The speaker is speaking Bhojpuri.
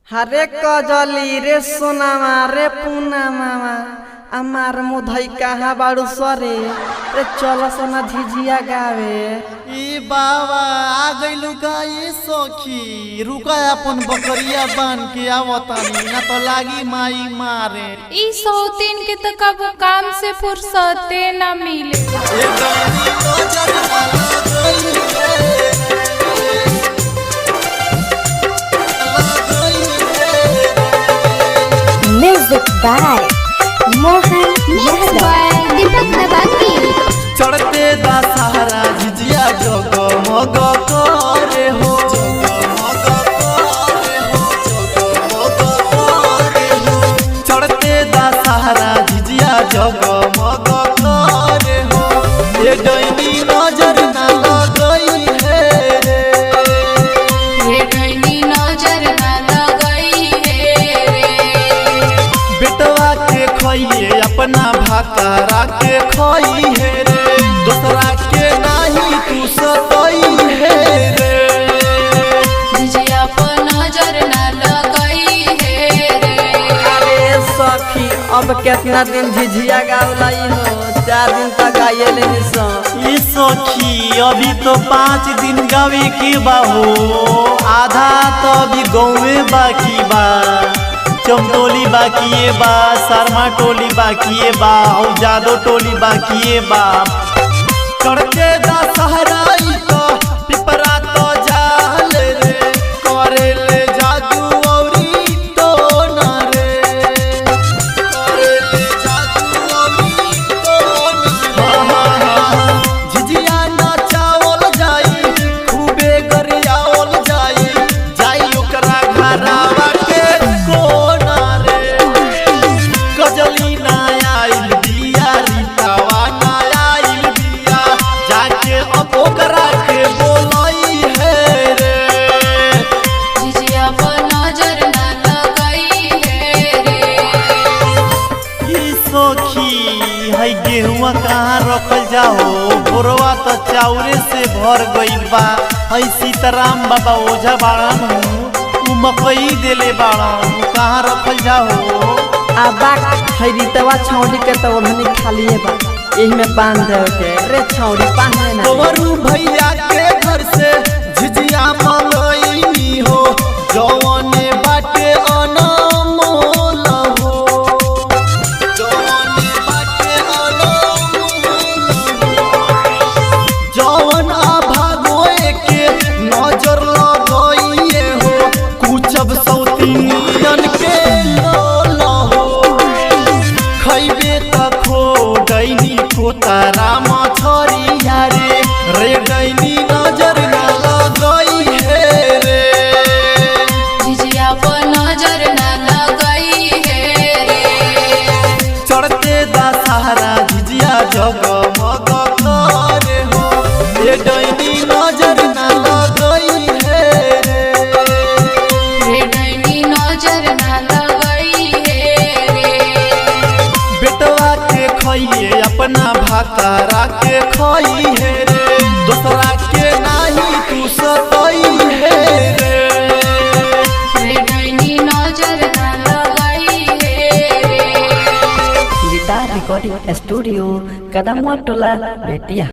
हरे कजली रे सोनामा रे पूनामा अमार मुधई कहाँ बाड़ू सरे रे चल सोना झिझिया गावे। ई बाबा आ गइलू का ये सखी रुका अपन बकरिया बांध के आवतानी ना तो लागी माई मारे। ई सौतीन के तो कब काम से फुर्सते ना मिले। म्यूजिक बाय मोहन चढ़ते दशहरा झिझिया जगमग करे हो चढ़ते दशहरा झिझिया जगमग करे हो ये डैनी नजर ना लगई है रे ये डैनी नजर ना लगई है रे। बेटवा के खइए अपना भातारा के खई है रे दूसरा के नहीं तू सतई है रे झिझिया पर नजर ना लगई है रे। अरे सखी अब कितना दिन झिझिया गावलाई हो 4 दिन तक गाये लेनी सो। ई सखी अभी तो 5 दिन गावे के बा हो आधा तो अभी गाँवे बाकी बा चमटोली बाकी बा शर्मा टोली बाकी बा और जादो टोली बाकी बा चढ़ते दशहरा तो पिपरा तो जाल रे करे ले जादू औरी टोना रे करे ले जादू औरी टोना झिझिया नाचावल जाई खूबे गरियावल जाई जाई ओकरा घरावा के कोना रे गजली ना आइल बिया रीतावा ना आइल बिया जाके अब ओकरा के बोलई है रे झिझिया पर नजर ना लगई है रे। ई सखी है गेहुआ कहाँ रखल जाओ बोरवा तो चाउरे से भर गइल बा है सीताराम बाबा ओझा बाड़न उ मकई देले बाड़न कहाँ रखल जाओ। आबा खरीदवा छौड़ी के तो ओढ़नी खाली है बा यही में बांध दे के रे छौड़ी बांध ना। तोरू भैया के घर से झिझिया मंगई हो जौने बाटे अनमोल हो जौने बाटे अनमोल हो जौन अभागोए के नजर लगइए हो कुछब सौतीनियन के लोल हो खइबे त खो डैनी को तारा मछरिया रे रे डैनी नजर ना लगई है रे झिझिया पर नजर ना लगई है रे। चढ़ते दशहरा झिझिया जगमग करे हो ये डैनी नजर ना लगई है रे ये डैनी नजर ना लगई है रे। बेटवा के खइए अपना भातारा के खई है रे दूसरा के नहीं तू सतई है रे ये डैनी नजर ना लगई है रे। गिटार रिकॉर्डिंग स्टूडियो कदमवा टोला बेटिया।